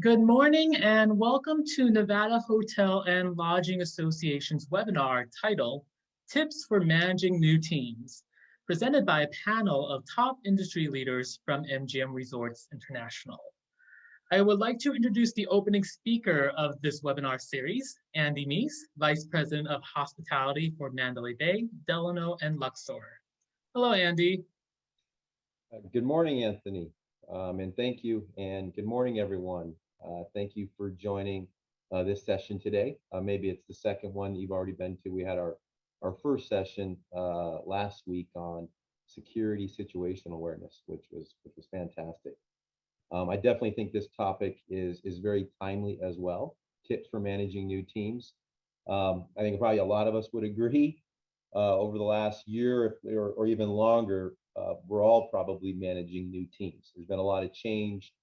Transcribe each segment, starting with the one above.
Good morning and welcome to Nevada Hotel and Lodging Association's webinar titled Tips for Managing New Teams, presented by a panel of top industry leaders from MGM Resorts International. I would like to introduce the opening speaker of this webinar series, Andy Meese, Vice President of Hospitality for Mandalay Bay, Delano, and Luxor. Hello, Andy. Good morning, Anthony, and thank you, and good morning, everyone. Thank you for joining this session today. Maybe it's the second one you've already been to. We had our first session last week on security situational awareness, which was fantastic. I definitely think this topic is very timely as well. Tips for managing new teams. I think probably a lot of us would agree over the last year or even longer, we're all probably managing new teams. There's been a lot of change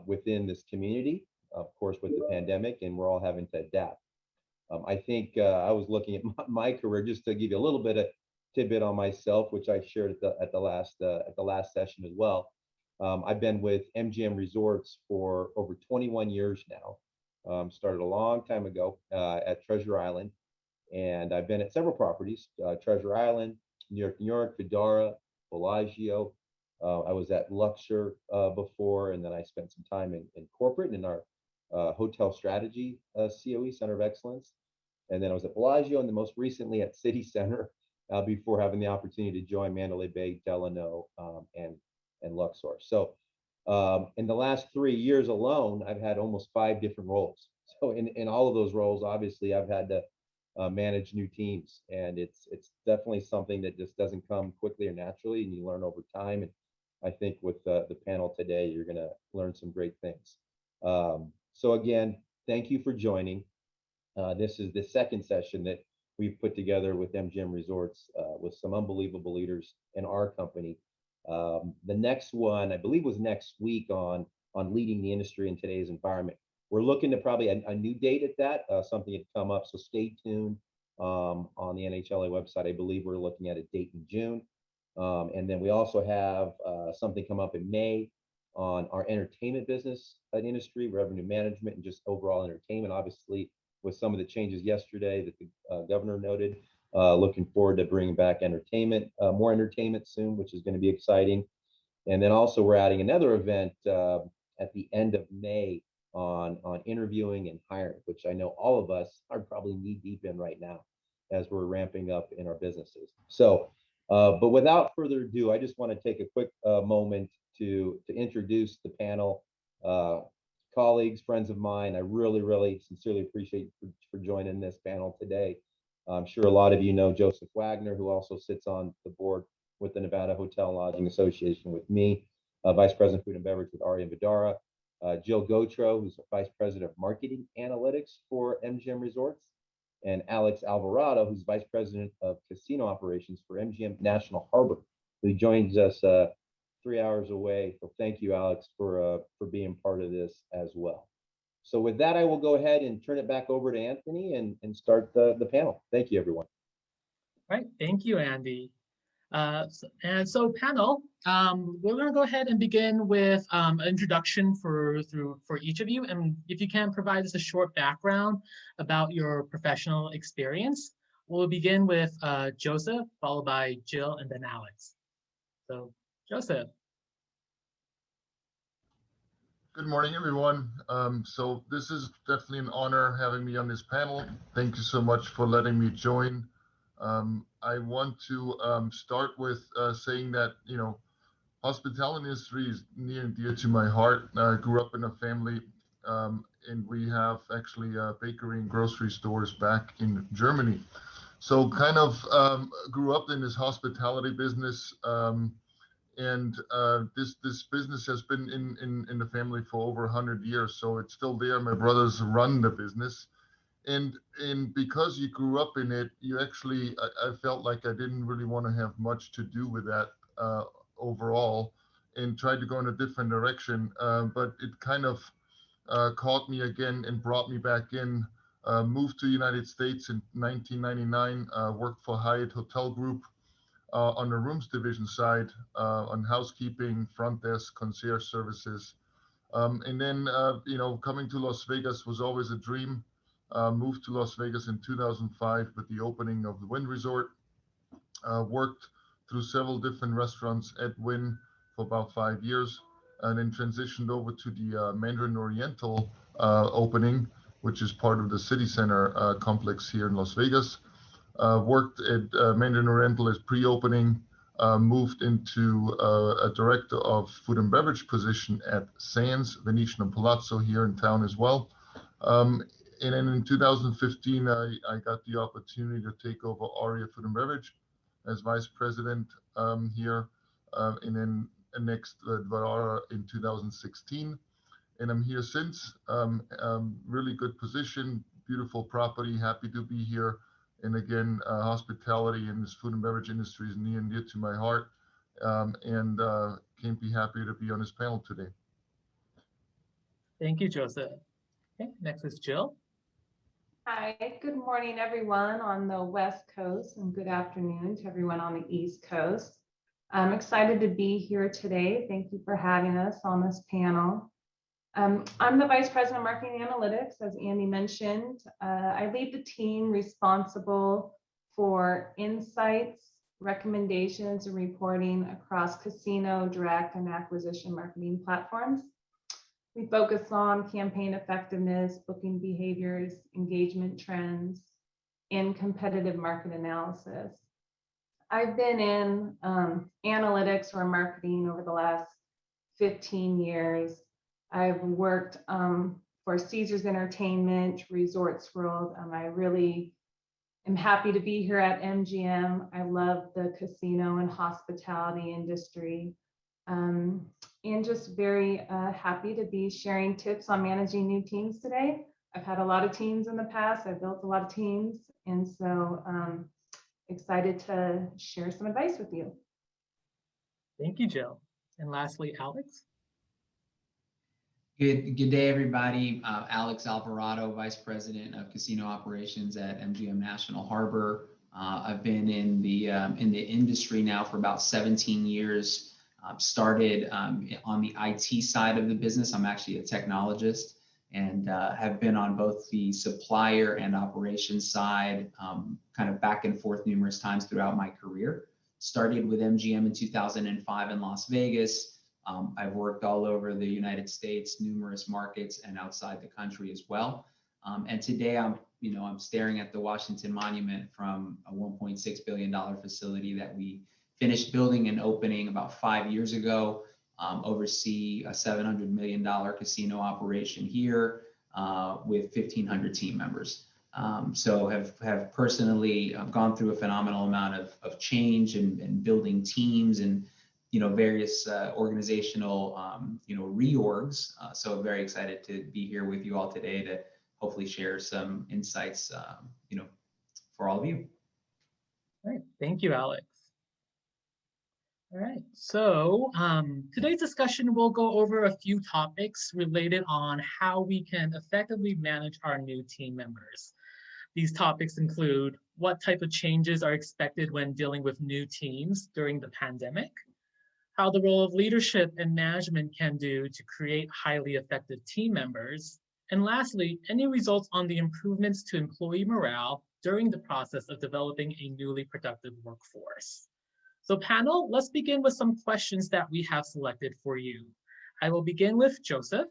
within this community, of course, with the pandemic, and we're all having to adapt. I think I was looking at my career just to give you a little bit of tidbit on myself, which I shared at the last session as well. I've been with MGM Resorts for over 21 years now. Started a long time ago at Treasure Island, and I've been at several properties: Treasure Island, New York, Vdara, Bellagio. I was at Luxor before, and then I spent some time in corporate in our hotel strategy COE, Center of Excellence. And then I was at Bellagio, and then most recently at City Center before having the opportunity to join Mandalay Bay, Delano, and Luxor. So in the last 3 years alone, I've had almost 5 different roles. So in all of those roles, obviously, I've had to manage new teams, and it's definitely something that just doesn't come quickly or naturally, and you learn over time. And I think with the panel today, you're going to learn some great things. So again, thank you for joining. This is the second session that we've put together with MGM Resorts with some unbelievable leaders in our company. The next one, I believe, was next week on leading the industry in today's environment. We're looking to probably a new date at that, something had come up, so stay tuned on the NHLA website. I believe we're looking at a date in June. And then we also have something come up in May on our entertainment business industry, revenue management, and just overall entertainment. Obviously, with some of the changes yesterday that the governor noted, looking forward to bringing back entertainment, more entertainment soon, which is going to be exciting. And then also we're adding another event at the end of May on interviewing and hiring, which I know all of us are probably knee deep in right now as we're ramping up in our businesses. So, but without further ado, I just want to take a quick moment to introduce the panel, colleagues, friends of mine. I really sincerely appreciate you for joining this panel today. I'm sure a lot of you know Joseph Wagner, who also sits on the board with the Nevada Hotel and Lodging Association with me, Vice President of Food and Beverage with Ari and Vdara, Jill Gautreaux, who's Vice President of Marketing Analytics for MGM Resorts, and Alex Alvarado, who's Vice President of Casino Operations for MGM National Harbor, who joins us 3 hours away. So thank you, Alex, for being part of this as well. So with that, I will go ahead and turn it back over to Anthony and start the panel. Thank you, everyone. All right, thank you, Andy. So panel, we're going to go ahead and begin with an introduction for each of you. And if you can provide us a short background about your professional experience. We'll begin with Joseph, followed by Jill, and then Alex. So Joseph. Good morning, everyone. So this is definitely an honor having me on this panel. Thank you so much for letting me join. I want to start with saying that, hospitality industry is near and dear to my heart. I grew up in a family, and we have actually a bakery and grocery stores back in Germany. So kind of grew up in this hospitality business, and this business has been in the family for over 100 years. So it's still there. My brothers run the business. And because you grew up in it, you actually, I felt like I didn't really want to have much to do with that overall, and tried to go in a different direction. But it kind of caught me again and brought me back in. Moved to the United States in 1999, worked for Hyatt Hotel Group on the rooms division side, on housekeeping, front desk, concierge services, And then, coming to Las Vegas was always a dream. Moved to Las Vegas in 2005 with the opening of the Wynn Resort. Worked through several different restaurants at Wynn for about 5 years, and then transitioned over to the Mandarin Oriental opening, which is part of the City Center complex here in Las Vegas. Worked at Mandarin Oriental as pre-opening, moved into a director of food and beverage position at Sands, Venetian and Palazzo here in town as well. And then in 2015, I got the opportunity to take over Aria Food and Beverage as vice president here, and then next Dvarara in 2016. And I'm here since. Really good position, beautiful property, happy to be here. And again, hospitality in this food and beverage industry is near and dear to my heart, and can't be happier to be on this panel today. Thank you, Joseph. Okay, next is Jill. Hi, good morning, everyone on the West Coast, and good afternoon to everyone on the East Coast. I'm excited to be here today. Thank you for having us on this panel. I'm the Vice President of Marketing Analytics, as Andy mentioned. I lead the team responsible for insights, recommendations, and reporting across casino, direct, and acquisition marketing platforms. We focus on campaign effectiveness, booking behaviors, engagement trends, and competitive market analysis. I've been in analytics or marketing over the last 15 years. I've worked for Caesars Entertainment, Resorts World. I really am happy to be here at MGM. I love the casino and hospitality industry. And just very happy to be sharing tips on managing new teams today. I've had a lot of teams in the past. I've built a lot of teams. And so excited to share some advice with you. Thank you, Jill. And lastly, Alex. Good day, everybody. Alex Alvarado, Vice President of Casino Operations at MGM National Harbor. I've been in the industry now for about 17 years. Started on the IT side of the business. I'm actually a technologist, and have been on both the supplier and operations side, kind of back and forth numerous times throughout my career. Started with MGM in 2005 in Las Vegas. I've worked all over the United States, numerous markets, and outside the country as well. And today I'm staring at the Washington Monument from a $1.6 billion facility that we finished building and opening about 5 years ago. Oversee a $700 million casino operation here with 1,500 team members. So have personally gone through a phenomenal amount of change and building teams and various organizational reorgs. So very excited to be here with you all today to hopefully share some insights for all of you. All right, thank you, Alex. All right, so today's discussion will go over a few topics related on how we can effectively manage our new team members. These topics include what type of changes are expected when dealing with new teams during the pandemic, how the role of leadership and management can do to create highly effective team members, and lastly, any results on the improvements to employee morale during the process of developing a newly productive workforce. So panel, let's begin with some questions that we have selected for you. I will begin with Joseph.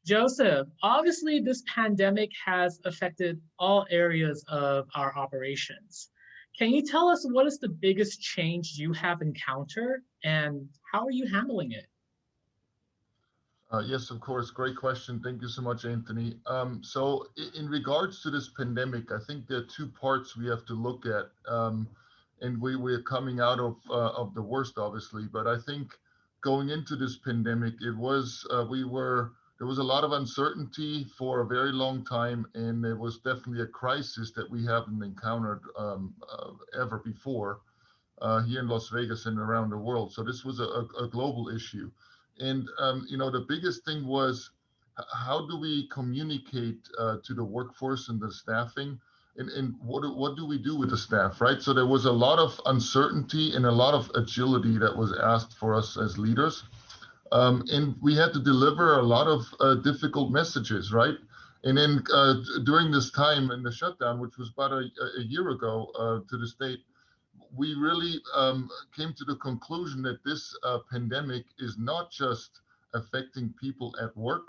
Joseph, obviously this pandemic has affected all areas of our operations. Can you tell us what is the biggest change you have encountered and how are you handling it? Yes, of course. Great question. Thank you so much, Anthony. So in regards to this pandemic, I think there are two parts we have to look at. And we're coming out of the worst, obviously. But I think going into this pandemic, there was a lot of uncertainty for a very long time, and there was definitely a crisis that we haven't encountered ever before here in Las Vegas and around the world. So this was a global issue. And the biggest thing was, how do we communicate to the workforce and the staffing, and what do we do with the staff, right? So there was a lot of uncertainty and a lot of agility that was asked for us as leaders. And we had to deliver a lot of difficult messages, right? And then during this time in the shutdown, which was about a year ago to the state, we really came to the conclusion that this pandemic is not just affecting people at work,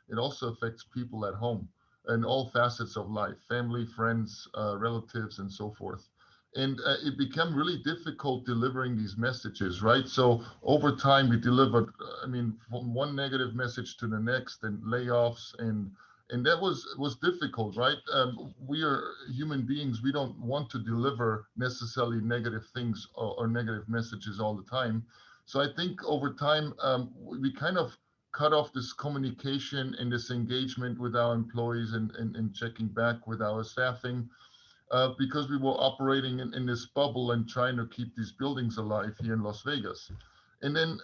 it also affects people at home in all facets of life, family, friends, relatives, and so forth. And it became really difficult delivering these messages, right? So over time, we delivered, I mean, from one negative message to the next, and layoffs, and that was difficult, right? We are human beings. We don't want to deliver necessarily negative things or negative messages all the time. So I think over time, we kind of cut off this communication and this engagement with our employees and checking back with our staffing. Because we were operating in this bubble and trying to keep these buildings alive here in Las Vegas. And then,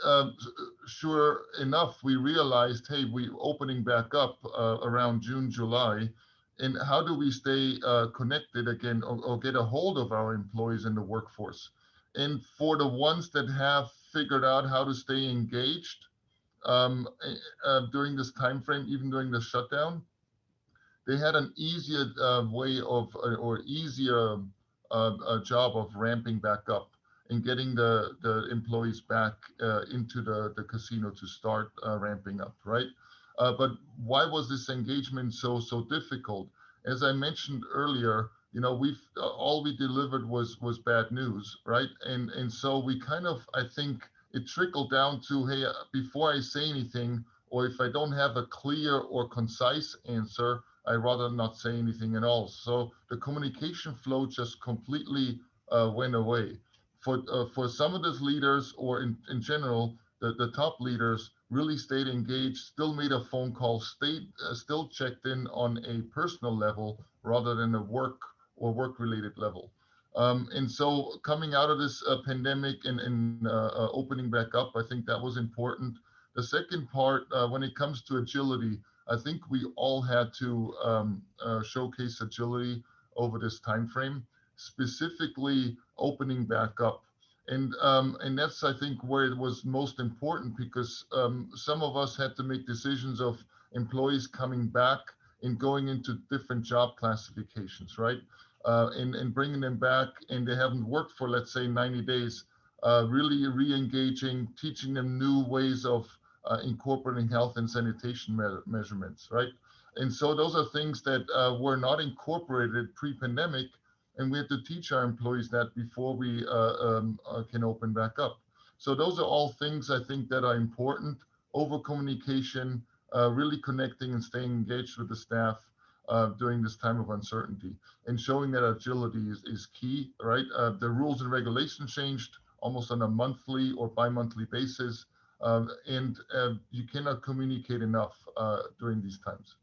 sure enough, we realized, hey, we opening back up around June, July, and how do we stay connected again or get a hold of our employees in the workforce? And for the ones that have figured out how to stay engaged during this time frame, even during the shutdown, they had an easier way of or easier job of ramping back up and getting the employees back into the casino to start ramping up, right? But why was this engagement so difficult? As I mentioned earlier, you know, all we delivered was bad news, right? And so we kind of, I think it trickled down to, hey, before I say anything, or if I don't have a clear or concise answer, I'd rather not say anything at all. So the communication flow just completely went away. For some of those leaders, or in general, the top leaders really stayed engaged, still made a phone call, still checked in on a personal level rather than a work or work-related level. And so coming out of this pandemic and opening back up, I think that was important. The second part, when it comes to agility, I think we all had to showcase agility over this time frame, specifically opening back up. And that's, I think, where it was most important, because some of us had to make decisions of employees coming back and going into different job classifications, right? And bringing them back, and they haven't worked for, let's say, 90 days, really re-engaging, teaching them new ways of incorporating health and sanitation measurements, right? And so those are things that were not incorporated pre-pandemic, and we had to teach our employees that before we can open back up. So those are all things I think that are important. Over communication, really connecting and staying engaged with the staff during this time of uncertainty, and showing that agility is key, right? The rules and regulations changed almost on a monthly or bi-monthly basis. And you cannot communicate enough during these times.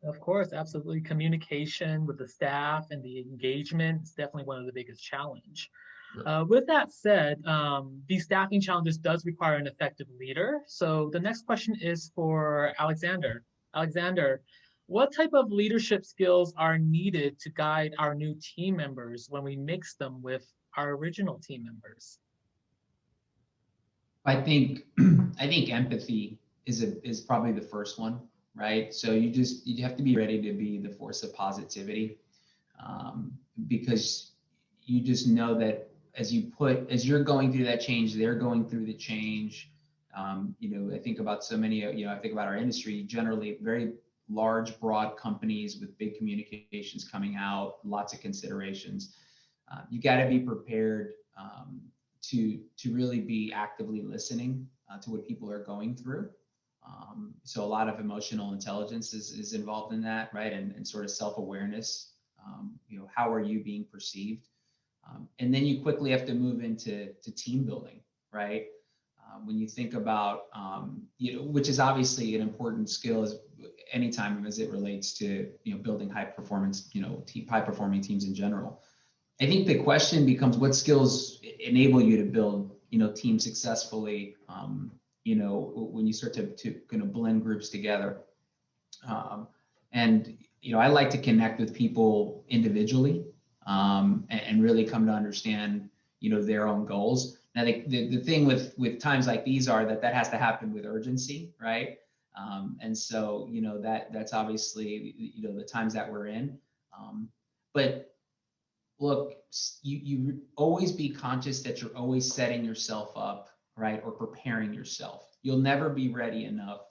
Of course, absolutely. Communication with the staff and the engagement is definitely one of the biggest challenge. Yeah. With that said, these staffing challenges does require an effective leader. So the next question is for Alexander. Alexander, what type of leadership skills are needed to guide our new team members when we mix them with our original team members? I think empathy is probably the first one, right? So you have to be ready to be the force of positivity, because you just know that as you're going through that change, they're going through the change. You know, I think about so many, I think about our industry, generally very large, broad companies with big communications coming out, lots of considerations. You got to be prepared to really be actively listening to what people are going through. So a lot of emotional intelligence is involved in that, right? And sort of self-awareness. How are you being perceived? And then you quickly have to move into team building, right? When you think about, which is obviously an important skill anytime as it relates to, building high performance, high performing teams in general. I think the question becomes, what skills enable you to build, teams successfully, when you start to kind of blend groups together. And I like to connect with people individually, and really come to understand, their own goals. Now, the thing with times like these are that has to happen with urgency, right? And so, that's obviously, the times that we're in. But look, you always be conscious that you're always setting yourself up, right? Or preparing yourself. You'll never be ready enough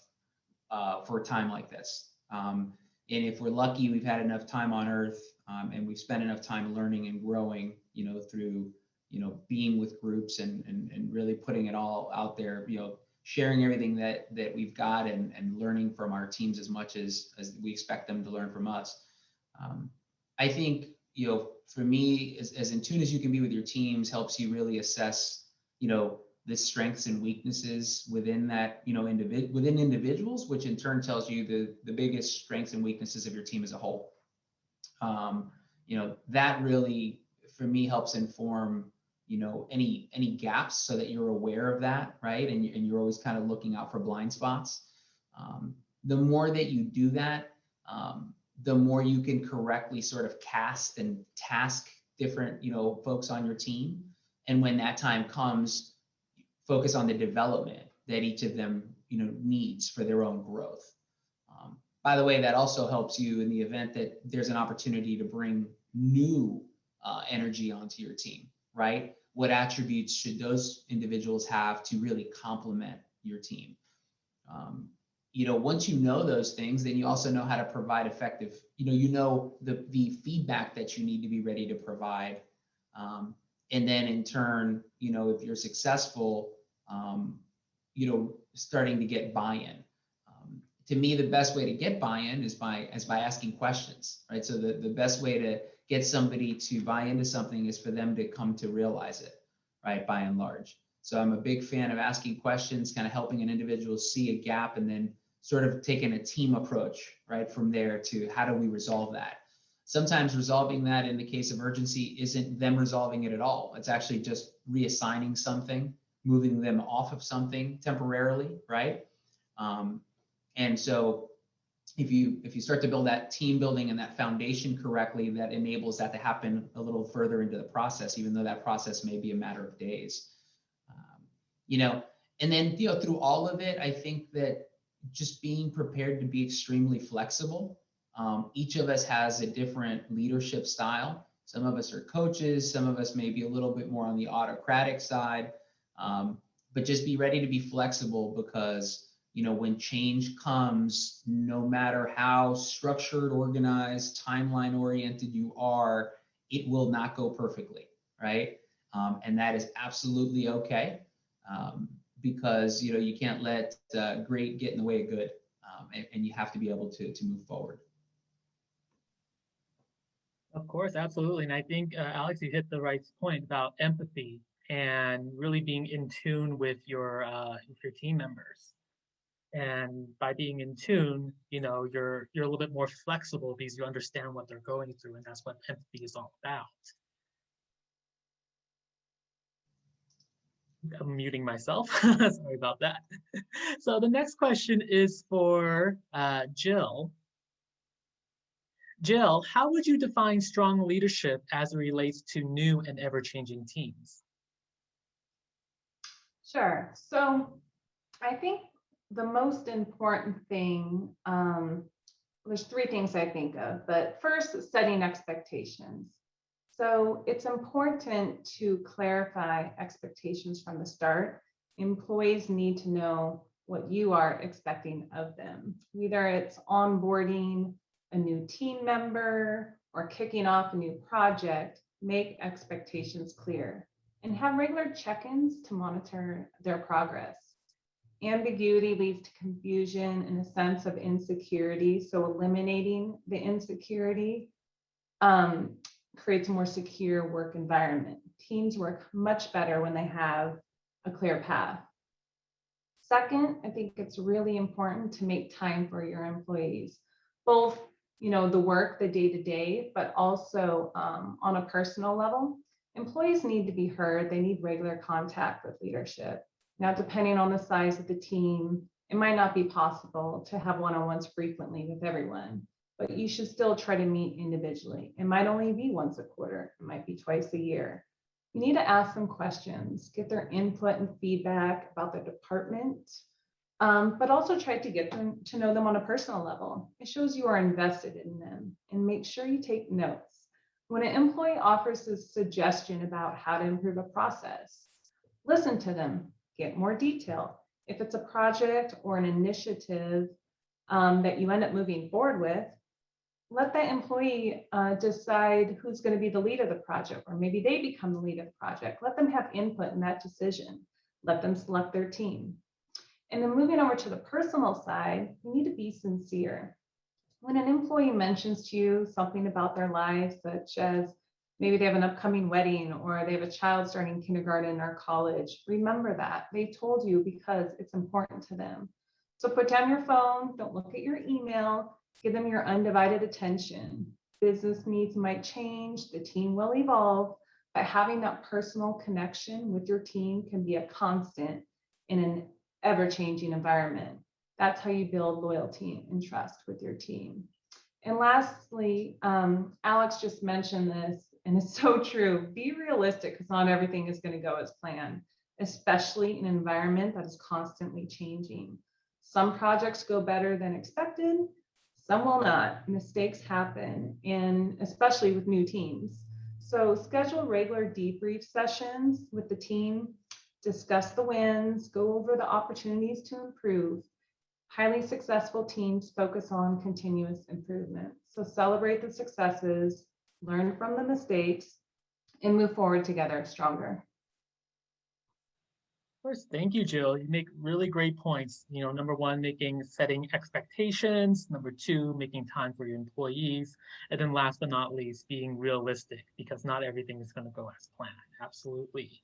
for a time like this. And if we're lucky, we've had enough time on Earth, and we've spent enough time learning and growing, through, being with groups and really putting it all out there, sharing everything that we've got and learning from our teams as much as we expect them to learn from us. I think, for me, as in tune as you can be with your teams helps you really assess, the strengths and weaknesses within that, within individuals, which in turn tells you the biggest strengths and weaknesses of your team as a whole. That really, for me, helps inform, any gaps so that you're aware of that, right? And you're always kind of looking out for blind spots. The more that you do that, the more you can correctly sort of cast and task different, folks on your team. And when that time comes, focus on the development that each of them, needs for their own growth. By the way, that also helps you in the event that there's an opportunity to bring new energy onto your team, right? What attributes should those individuals have to really complement your team? Once you know those things, then you also know how to provide effective, the feedback that you need to be ready to provide. And then in turn, if you're successful, starting to get buy-in. To me, the best way to get buy-in is by asking questions, right? So the best way to get somebody to buy into something is for them to come to realize it, right? By and large. So I'm a big fan of asking questions, kind of helping an individual see a gap, and then sort of taking a team approach, right, from there to how do we resolve that? Sometimes resolving that in the case of urgency isn't them resolving it at all. It's actually just reassigning something, moving them off of something temporarily, right? And so if you start to build that team building and that foundation correctly, that enables that to happen a little further into the process, even though that process may be a matter of days. And then, through all of it, I think that just being prepared to be extremely flexible. Each of us has a different leadership style. Some of us are coaches, some of us may be a little bit more on the autocratic side, but just be ready to be flexible because, when change comes, no matter how structured, organized, timeline oriented you are, it will not go perfectly, right? And that is absolutely okay, because, you can't let great get in the way of good, and you have to be able to move forward. Of course, absolutely. And I think, Alex, you hit the right point about empathy and really being in tune with your team members. And by being in tune, you're a little bit more flexible because you understand what they're going through, and that's what empathy is all about. I'm muting myself. Sorry about that. So the next question is for Jill. Jill, how would you define strong leadership as it relates to new and ever-changing teams? Sure. So I think the most important thing, there's three things I think of, but first, setting expectations. So it's important to clarify expectations from the start. Employees need to know what you are expecting of them, whether it's onboarding a new team member or kicking off a new project. Make expectations clear and have regular check-ins to monitor their progress. Ambiguity leads to confusion and a sense of insecurity. So eliminating the insecurity creates a more secure work environment. Teams work much better when they have a clear path. Second, I think it's really important to make time for your employees, both the work, the day-to-day, but also on a personal level. Employees need to be heard. They need regular contact with leadership. Now, depending on the size of the team, it might not be possible to have one-on-ones frequently with everyone, but you should still try to meet individually. It might only be once a quarter. It might be twice a year. You need to ask them questions, get their input and feedback about the department, but also try to get them to know them on a personal level. It shows you are invested in them, and make sure you take notes. When an employee offers a suggestion about how to improve a process, listen to them, get more detail. If it's a project or an initiative that you end up moving forward with, let that employee decide who's going to be the lead of the project, or maybe they become the lead of the project. Let them have input in that decision. Let them select their team. And then moving over to the personal side, you need to be sincere. When an employee mentions to you something about their life, such as maybe they have an upcoming wedding or they have a child starting kindergarten or college, remember that they told you because it's important to them. So put down your phone, don't look at your email, give them your undivided attention. Business needs might change, the team will evolve, but having that personal connection with your team can be a constant in an ever-changing environment. That's how you build loyalty and trust with your team. And lastly, Alex just mentioned this, and it's so true. Be realistic, because not everything is going to go as planned, especially in an environment that is constantly changing. Some projects go better than expected, some will not. Mistakes happen, and especially with new teams. So schedule regular debrief sessions with the team, discuss the wins, go over the opportunities to improve. Highly successful teams focus on continuous improvement. So celebrate the successes, learn from the mistakes, and move forward together stronger. Of course, thank you, Jill. You make really great points. Number one, setting expectations. Number two, making time for your employees. And then last but not least, being realistic, because not everything is going to go as planned. Absolutely.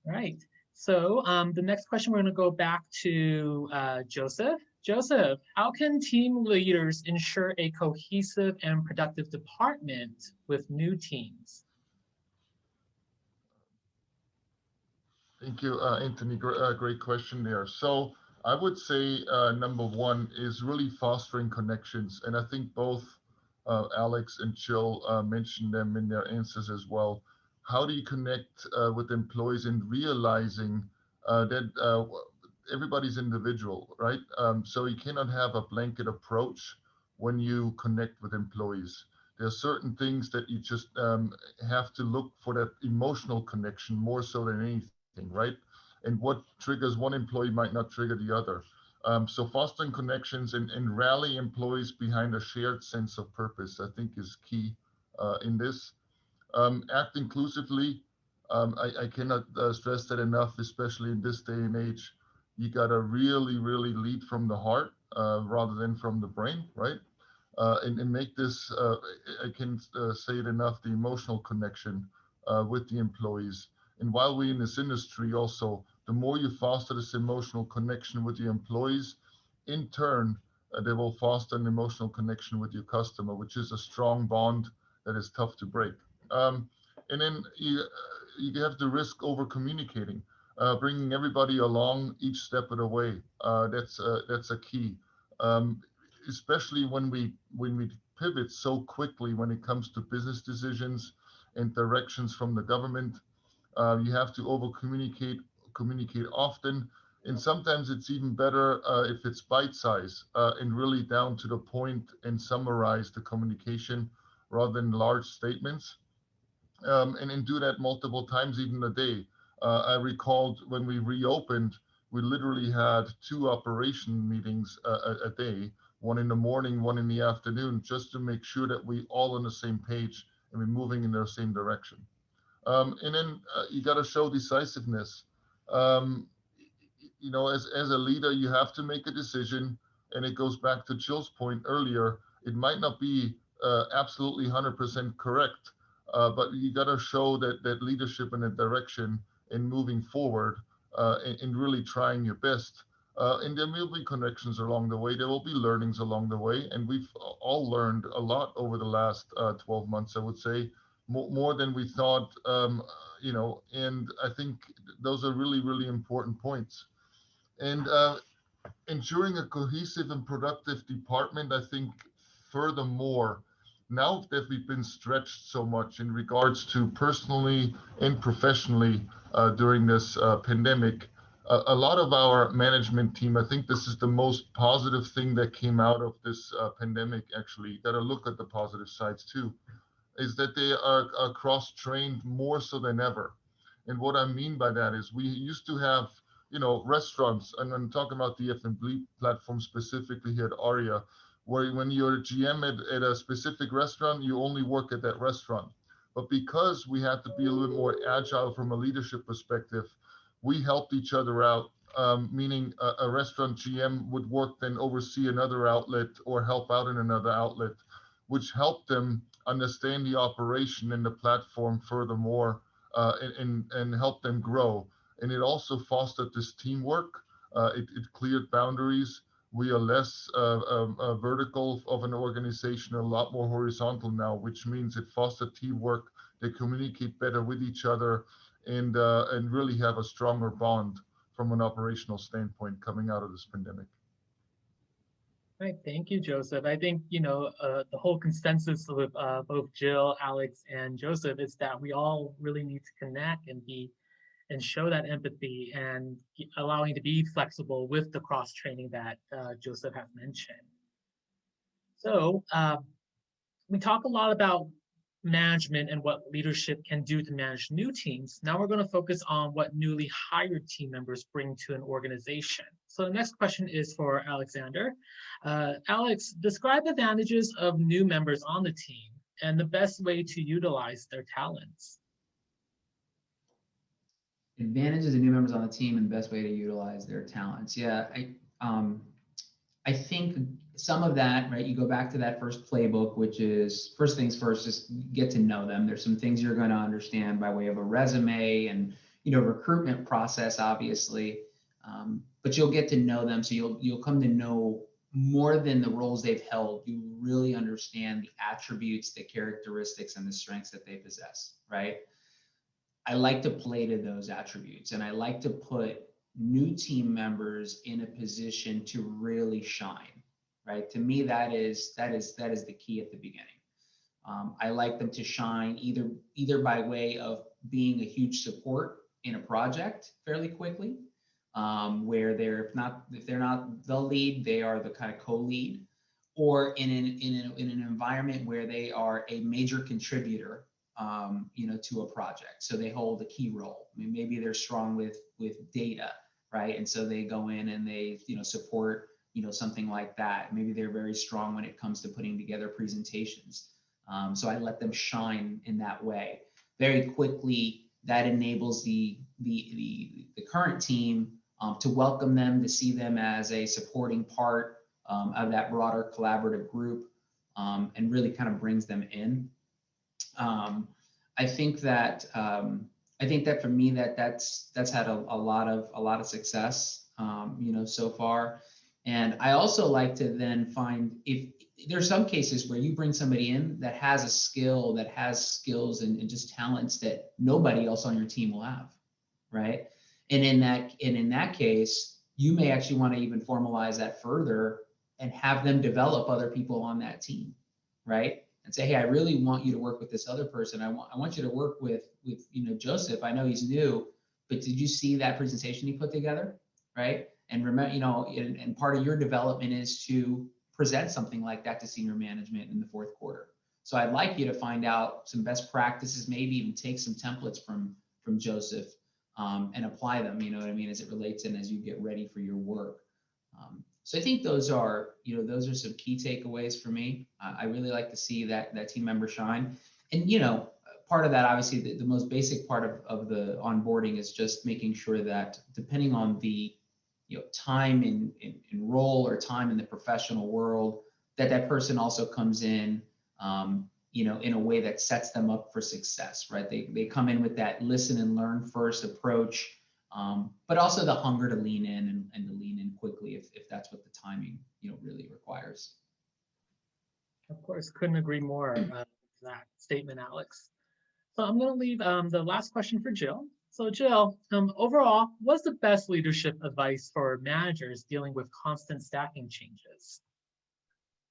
All right. So the next question, we're going to go back to Joseph. Joseph, how can team leaders ensure a cohesive and productive department with new teams? Thank you, Anthony. Great question there. So I would say number one is really fostering connections. And I think both Alex and Jill mentioned them in their answers as well. How do you connect with employees and realizing that everybody's individual, right? So you cannot have a blanket approach when you connect with employees. There are certain things that you just have to look for, that emotional connection more so than anything, right? And what triggers one employee might not trigger the other. So fostering connections and rally employees behind a shared sense of purpose, I think, is key in this. Act inclusively. I cannot stress that enough, especially in this day and age. You got to really, really lead from the heart rather than from the brain, right? And make this, I can say it enough, the emotional connection with the employees. And while we're in this industry also, the more you foster this emotional connection with your employees, in turn, they will foster an emotional connection with your customer, which is a strong bond that is tough to break. And then you have to risk over communicating, bringing everybody along each step of the way. That's a key, especially when we pivot so quickly when it comes to business decisions and directions from the government. You have to over communicate often, and sometimes it's even better if it's bite size and really down to the point and summarize the communication rather than large statements. And do that multiple times, even a day. I recalled when we reopened, we literally had 2 operation meetings a day, one in the morning, one in the afternoon, just to make sure that we all on the same page and we're moving in the same direction. And then you got to show decisiveness. As a leader, you have to make a decision, and it goes back to Jill's point earlier. It might not be absolutely 100% correct, but you got to show that leadership and that direction in moving forward and really trying your best. And there will be connections along the way. There will be learnings along the way. And we've all learned a lot over the last 12 months, I would say, more than we thought, and I think those are really, really important points. And ensuring a cohesive and productive department, I think, furthermore, now that we've been stretched so much in regards to personally and professionally during this pandemic, a lot of our management team, I think this is the most positive thing that came out of this pandemic, actually. Got to look at the positive sides too, is that they are cross-trained more so than ever. And what I mean by that is we used to have, restaurants, and I'm talking about the F&B platform specifically here at Aria, where when you're a GM at a specific restaurant, you only work at that restaurant. But because we had to be a little more agile from a leadership perspective, we helped each other out, meaning a restaurant GM would work then oversee another outlet or help out in another outlet, which helped them understand the operation and the platform furthermore, and help them grow. And it also fostered this teamwork. It cleared boundaries. We are less vertical of an organization, a lot more horizontal now, which means it fostered teamwork. They communicate better with each other and really have a stronger bond from an operational standpoint coming out of this pandemic. Right, thank you, Joseph. I think, the whole consensus with both Jill, Alex, and Joseph is that we all really need to connect and show that empathy and allowing to be flexible with the cross training that Joseph has mentioned. So we talk a lot about management and what leadership can do to manage new teams. Now we're going to focus on what newly hired team members bring to an organization. So the next question is for Alexander. Alex, describe the advantages of new members on the team and the best way to utilize their talents. Advantages of new members on the team and the best way to utilize their talents. Yeah, I think some of that, right, you go back to that first playbook, which is first things first, just get to know them. There's some things you're going to understand by way of a resume and, recruitment process, obviously, but you'll get to know them. So you'll come to know more than the roles they've held. You really understand the attributes, the characteristics, and the strengths that they possess, right? I like to play to those attributes, and I like to put new team members in a position to really shine, right? To me, that is the key at the beginning. I like them to shine either by way of being a huge support in a project fairly quickly, where if they're not the lead, they are the kind of co-lead, or in an environment where they are a major contributor, to a project. So they hold a key role. I mean, maybe they're strong with data, right? And so they go in and they, support, something like that. Maybe they're very strong when it comes to putting together presentations. So I let them shine in that way. Very quickly, that enables the current team to welcome them, to see them as a supporting part of that broader collaborative group, and really kind of brings them in. I think that for me that's had a lot of success, so far. And I also like to then find if there's some cases where you bring somebody in that has a skill, that has skills and just talents that nobody else on your team will have, right? And in that case, you may actually want to even formalize that further and have them develop other people on that team, right? And say, hey, I really want you to work with this other person. I want you to work with Joseph. I know he's new, but did you see that presentation he put together, right? And remember, and part of your development is to present something like that to senior management in the fourth quarter. So I'd like you to find out some best practices, maybe even take some templates from Joseph, and apply them, as it relates and as you get ready for your work. So I think those are some key takeaways for me. I really like to see that team member shine. And, part of that, obviously, the most basic part of the onboarding is just making sure that depending on the time in role or time in the professional world, that person also comes in, in a way that sets them up for success, right? They come in with that listen and learn first approach, but also the hunger to lean in and to lean in quickly if that's what the timing really requires. Of course, couldn't agree more with that statement, Alex. So I'm going to leave the last question for Jill. So Jill, overall, what's the best leadership advice for managers dealing with constant staffing changes?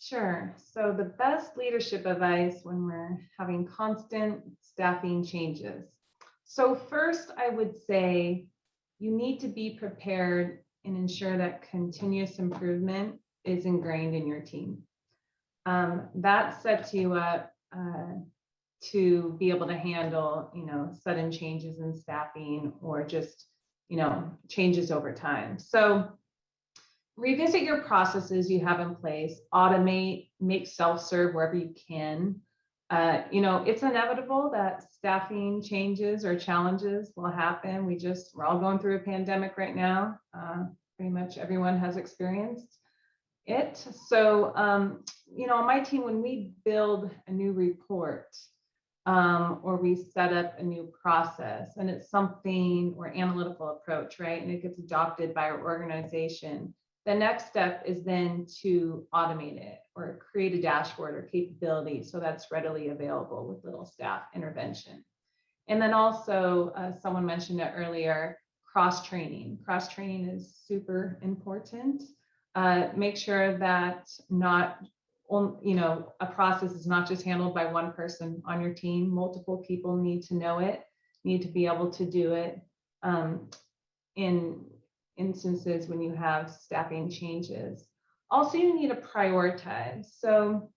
Sure. So the best leadership advice when we're having constant staffing changes. So first, I would say you need to be prepared and ensure that continuous improvement is ingrained in your team. That sets you up to be able to handle, sudden changes in staffing or just, changes over time. So revisit your processes you have in place, automate, make self-serve wherever you can. It's inevitable that staffing changes or challenges will happen. We're all going through a pandemic right now. Pretty much everyone has experienced it. So, on my team, when we build a new report, or we set up a new process and it's something or analytical approach, right? And it gets adopted by our organization. The next step is then to automate it or create a dashboard or capability so that's readily available with little staff intervention. And then also, someone mentioned it earlier, cross-training. Cross-training is super important. Make sure that a process is not just handled by one person on your team. Multiple people need to know it, need to be able to do it in instances when you have staffing changes. Also, you need to prioritize. So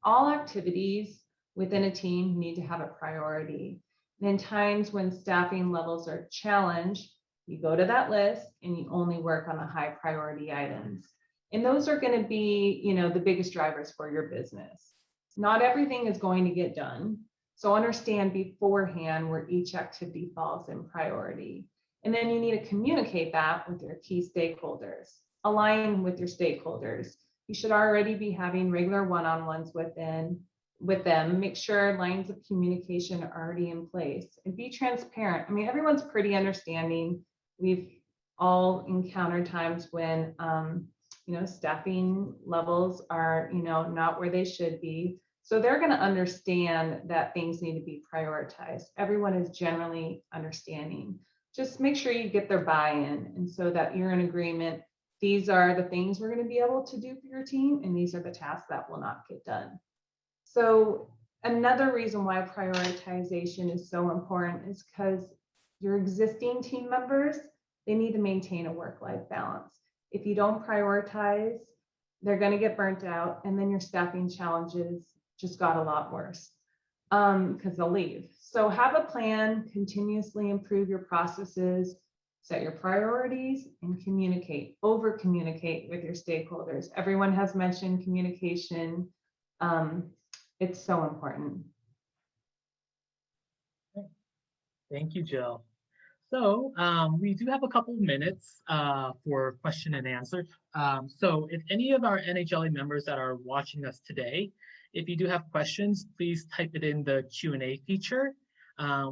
all activities within a team need to have a priority. And in times when staffing levels are challenged, you go to that list and you only work on the high priority items. And those are going to be, the biggest drivers for your business. Not everything is going to get done. So understand beforehand where each activity falls in priority. And then you need to communicate that with your key stakeholders. Align with your stakeholders. You should already be having regular one-on-ones with them. Make sure lines of communication are already in place and be transparent. I mean, everyone's pretty understanding. We've all encountered times when, staffing levels are, not where they should be. So they're going to understand that things need to be prioritized. Everyone is generally understanding. Just make sure you get their buy-in and so that you're in agreement. These are the things we're going to be able to do for your team, and these are the tasks that will not get done. So another reason why prioritization is so important is because your existing team members, they need to maintain a work-life balance. If you don't prioritize, they're going to get burnt out, and then your staffing challenges just got a lot worse because they'll leave. So have a plan, continuously improve your processes, set your priorities, and communicate, over communicate with your stakeholders. Everyone has mentioned communication. It's so important. Thank you, Jill. So we do have a couple of minutes for question and answer. So if any of our NHLA members that are watching us today, if you do have questions, please type it in the Q&A feature.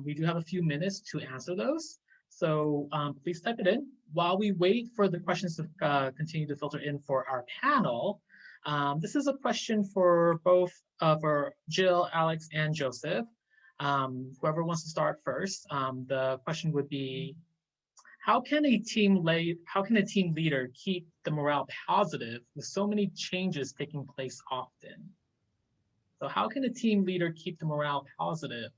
We do have a few minutes to answer those. So please type it in. While we wait for the questions to continue to filter in for our panel, this is a question for both for Jill, Alex, and Joseph. Whoever wants to start first, the question would be, how can a team leader keep the morale positive with so many changes taking place often? So how can a team leader keep the morale positive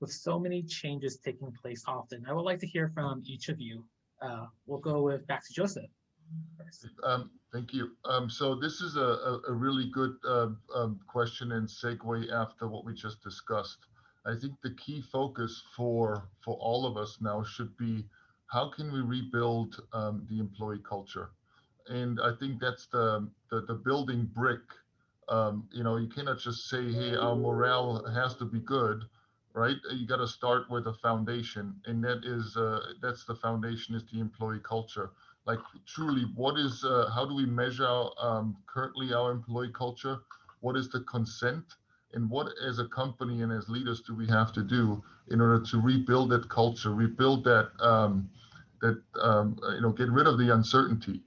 with so many changes taking place often? I would like to hear from each of you. We'll go back to Joseph first. Thank you. So this is a really good question and segue after what we just discussed. I think the key focus for all of us now should be, how can we rebuild the employee culture? And I think that's the building brick. You cannot just say, hey, our morale has to be good, right? You got to start with a foundation, and that's the foundation is the employee culture. Like truly, how do we measure currently our employee culture? What is the consent? And what as a company and as leaders do we have to do in order to rebuild that culture, rebuild that, get rid of the uncertainty,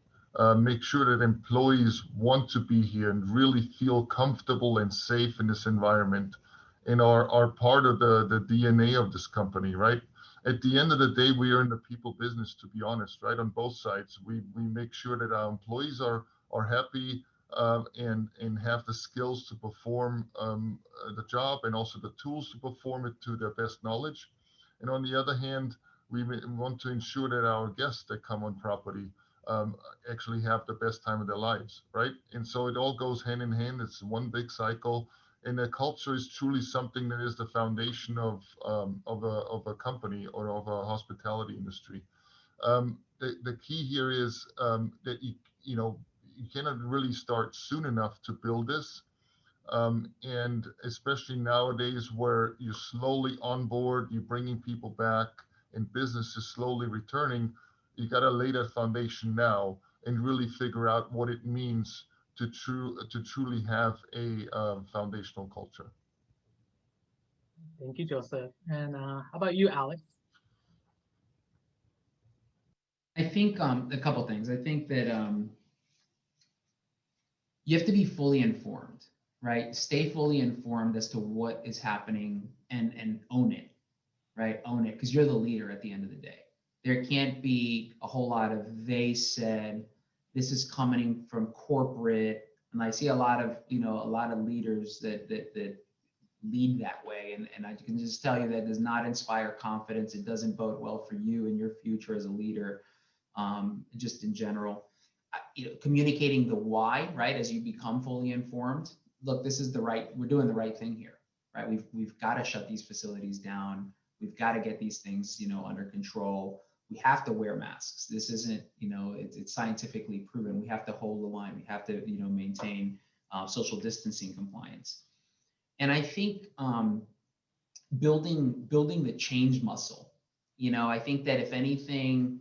make sure that employees want to be here and really feel comfortable and safe in this environment and are part of the DNA of this company, right? At the end of the day, we are in the people business, to be honest, right? On both sides, we make sure that our employees are happy, and have the skills to perform the job and also the tools to perform it to their best knowledge. And on the other hand, we want to ensure that our guests that come on property actually have the best time of their lives, right? And so it all goes hand in hand. It's one big cycle, and the culture is truly something that is the foundation of a company or of a hospitality industry. The key here is that you cannot really start soon enough to build this. And especially nowadays where you're slowly on board, you're bringing people back and business is slowly returning, you got to lay that foundation now and really figure out what it means to truly have a foundational culture. Thank you, Joseph. And how about you, Alex? I think a couple things. I think that you have to be fully informed, right? Stay fully informed as to what is happening and own it, right? Own it, because you're the leader at the end of the day. There can't be a whole lot of they said, this is coming from corporate. And I see a lot of leaders that lead that way. And I can just tell you that does not inspire confidence. It doesn't bode well for you and your future as a leader, just in general. Communicating the why, right? As you become fully informed, look, we're doing the right thing here, right? We've got to shut these facilities down. We've got to get these things, under control. We have to wear masks. This isn't, it's scientifically proven. We have to hold the line. We have to, maintain social distancing compliance. And I think building the change muscle. I think that if anything,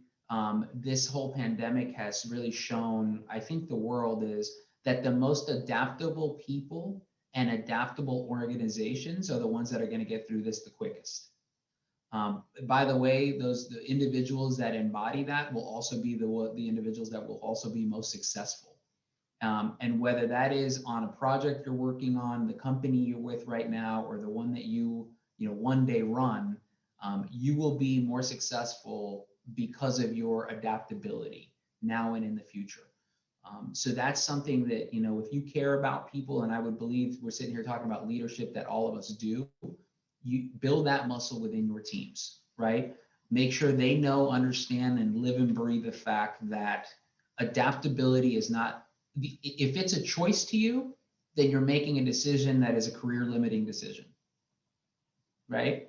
this whole pandemic has really shown, I think the world is that the most adaptable people and adaptable organizations are the ones that are going to get through this the quickest. By the way, the individuals that embody that will also be the individuals that will also be most successful. And whether that is on a project you're working on, the company you're with right now, or the one that you one day run, you will be more successful because of your adaptability now and in the future. So that's something that, if you care about people, and I would believe we're sitting here talking about leadership that all of us do, you build that muscle within your teams, right? Make sure they know, understand, and live and breathe the fact that adaptability is not, if it's a choice to you, then you're making a decision that is a career limiting decision, right?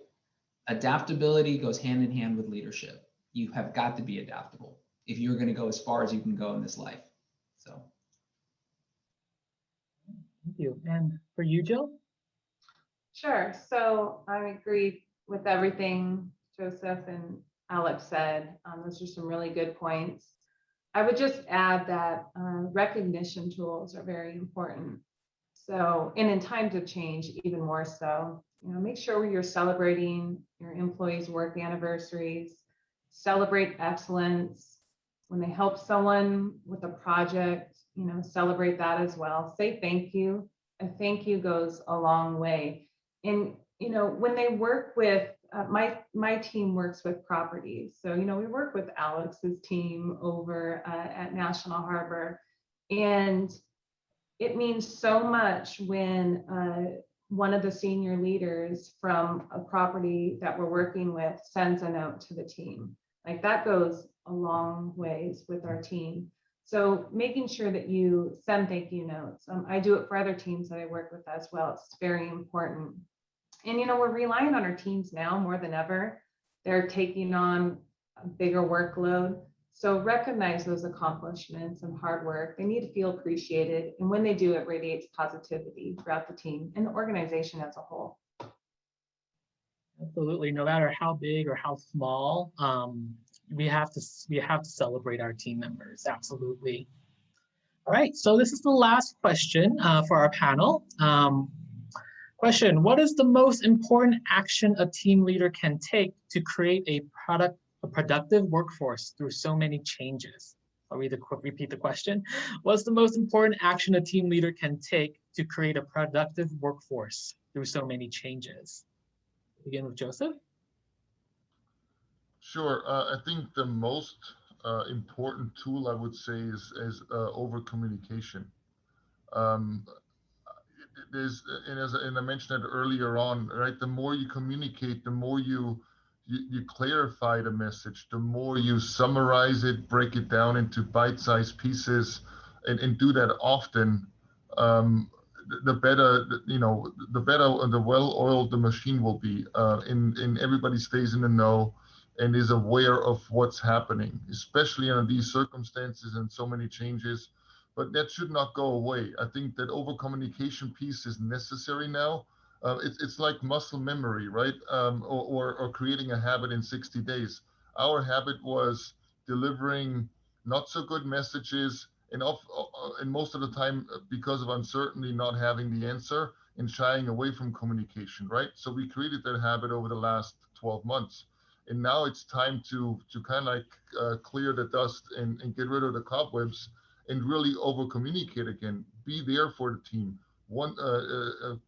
Adaptability goes hand in hand with leadership. You have got to be adaptable if you're going to go as far as you can go in this life. So. Thank you. And for you, Jill? Sure. So I agree with everything Joseph and Alex said. Those are some really good points. I would just add that recognition tools are very important. So, and in times of change, even more so, make sure you're celebrating your employees' work anniversaries, celebrate excellence. When they help someone with a project, celebrate that as well. Say thank you. A thank you goes a long way. And, when they work with, my team works with properties. So, we work with Alex's team over at National Harbor. And it means so much when one of the senior leaders from a property that we're working with sends a note to the team. Like that goes a long ways with our team. So making sure that you send thank you notes. I do it for other teams that I work with as well. It's very important. And, we're relying on our teams now more than ever. They're taking on a bigger workload. So recognize those accomplishments and hard work. They need to feel appreciated. And when they do, it radiates positivity throughout the team and the organization as a whole. Absolutely. No matter how big or how small, we have to celebrate our team members. Absolutely. All right. So this is the last question for our panel. Question: what is the most important action a team leader can take to create a productive workforce through so many changes? I'll repeat the question. What's the most important action a team leader can take to create a productive workforce through so many changes? Begin with Joseph. Sure. I think the most important tool I would say is over communication. Um, there's, and I mentioned it earlier on, right? The more you communicate, the more you clarify the message, the more you summarize it, break it down into bite-sized pieces, and do that often. The better, the better and the well-oiled the machine will be. And everybody stays in the know and is aware of what's happening, especially under these circumstances and so many changes. But that should not go away. I think that over communication piece is necessary now. It's like muscle memory, right? Or creating a habit in 60 days. Our habit was delivering not so good messages, and most of the time, because of uncertainty, not having the answer and shying away from communication, right? So we created that habit over the last 12 months. And now it's time to kind of like clear the dust and get rid of the cobwebs and really over communicate again. Be there for the team.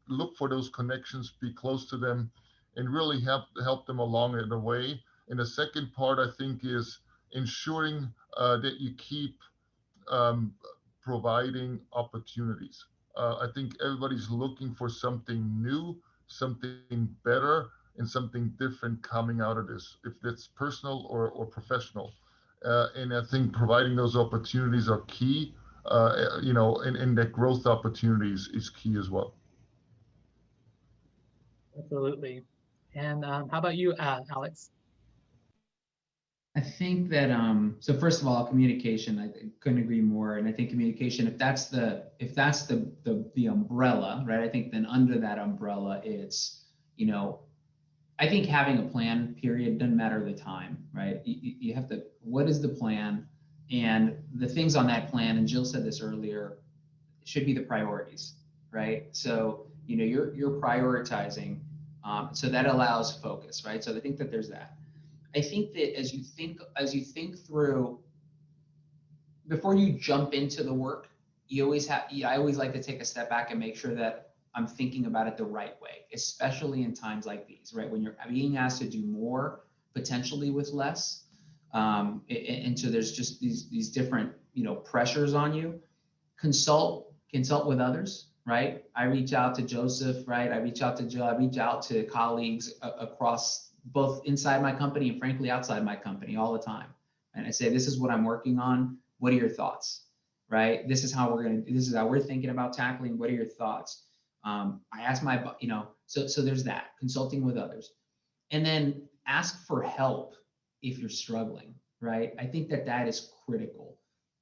Look for those connections, be close to them, and really help them along the way. And the second part, I think, is ensuring that you keep um, providing opportunities. I think everybody's looking for something new, something better, and something different coming out of this, if it's personal or professional. And I think providing those opportunities are key, and that growth opportunities is key as well. Absolutely. And how about you, Alex? I think that so first of all, communication, I couldn't agree more. And I think communication, if that's the umbrella, right? I think then under that umbrella, it's, I think having a plan, period, doesn't matter the time, right? You have to, what is the plan? And the things on that plan, and Jill said this earlier, should be the priorities, right? So, you're prioritizing, so that allows focus, right? So I think that there's that. I think that as you think through, before you jump into the work, I always like to take a step back and make sure that I'm thinking about it the right way, especially in times like these, right? When you're being asked to do more, potentially with less. And so there's just these different, pressures on you. Consult with others, right? I reach out to Joseph, right? I reach out to Jill, I reach out to colleagues across both inside my company and frankly outside my company all the time. And I say, this is what I'm working on. What are your thoughts? Right? This is how we're thinking about tackling. What are your thoughts? I ask so there's that, consulting with others. And then ask for help if you're struggling, right? I think that is critical.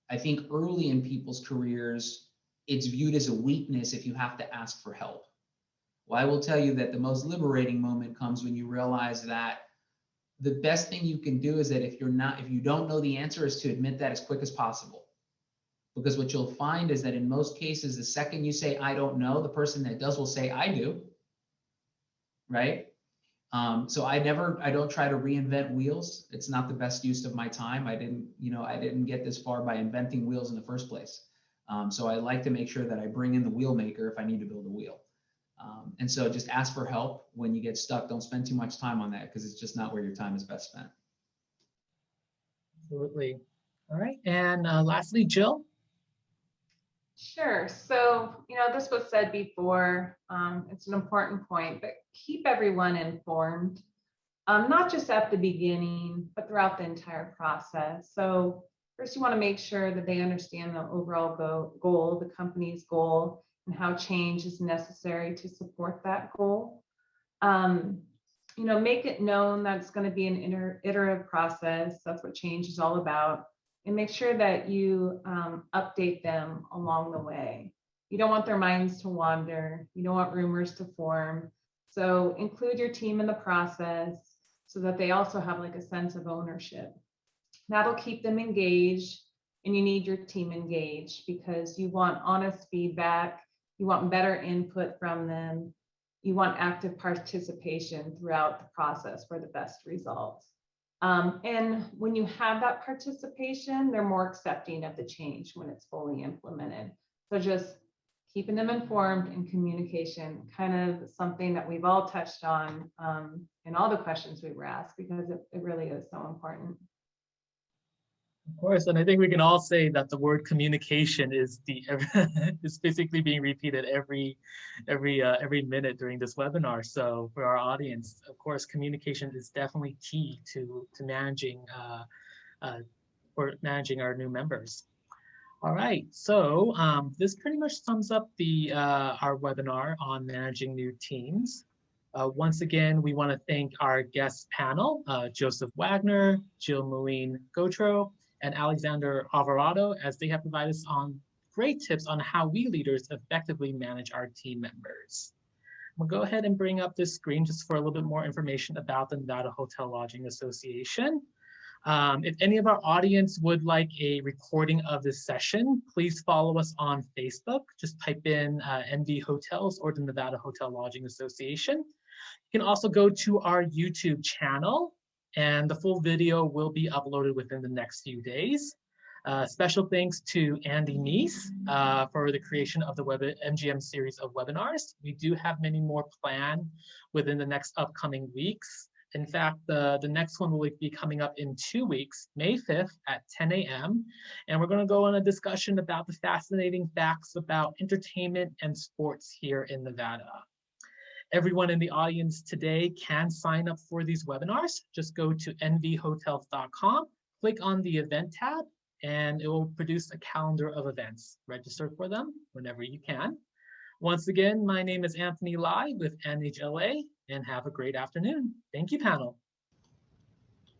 I think early in people's careers, it's viewed as a weakness if you have to ask for help. Well, I will tell you that the most liberating moment comes when you realize that the best thing you can do is that if you don't know the answer, is to admit that as quick as possible. Because what you'll find is that in most cases, the second you say, I don't know, the person that does will say, I do, right? So I don't try to reinvent wheels. It's not the best use of my time. I didn't get this far by inventing wheels in the first place. So I like to make sure that I bring in the wheel maker if I need to build a wheel. And so just ask for help when you get stuck. Don't spend too much time on that because it's just not where your time is best spent. Absolutely. All right. And lastly, Jill? Sure. So, this was said before, it's an important point, but keep everyone informed, not just at the beginning, but throughout the entire process. So first, you want to make sure that they understand the overall goal, the company's goal, and how change is necessary to support that goal. Make it known that it's going to be an iterative process. That's what change is all about. And make sure that you update them along the way. You don't want their minds to wander. You don't want rumors to form. So include your team in the process so that they also have like a sense of ownership. That'll keep them engaged, and you need your team engaged because you want honest feedback. You want better input from them. You want active participation throughout the process for the best results. And when you have that participation, they're more accepting of the change when it's fully implemented. So just keeping them informed and communication, kind of something that we've all touched on in all the questions we were asked, because it really is so important. Of course, and I think we can all say that the word communication is is basically being repeated every minute during this webinar. So for our audience, of course, communication is definitely key to managing for managing our new members. All right, so this pretty much sums up the our webinar on managing new teams. Once again, we want to thank our guest panel, Joseph Wagner, Jill Moline-Gautreaux, and Alexander Alvarado, as they have provided us on great tips on how we leaders effectively manage our team members. We'll go ahead and bring up this screen just for a little bit more information about the Nevada Hotel Lodging Association. If any of our audience would like a recording of this session, please follow us on Facebook. Just type in NV Hotels or the Nevada Hotel Lodging Association. You can also go to our YouTube channel, and the full video will be uploaded within the next few days. Special thanks to Andy Neese for the creation of the MGM series of webinars. We do have many more planned within the next upcoming weeks. In fact, the next one will be coming up in 2 weeks, May 5th at 10 a.m. And we're going to go on a discussion about the fascinating facts about entertainment and sports here in Nevada. Everyone in the audience today can sign up for these webinars. Just go to nvhotels.com, click on the event tab, and it will produce a calendar of events. Register for them whenever you can. Once again, my name is Anthony Lai with NHLA, and have a great afternoon. Thank you, panel.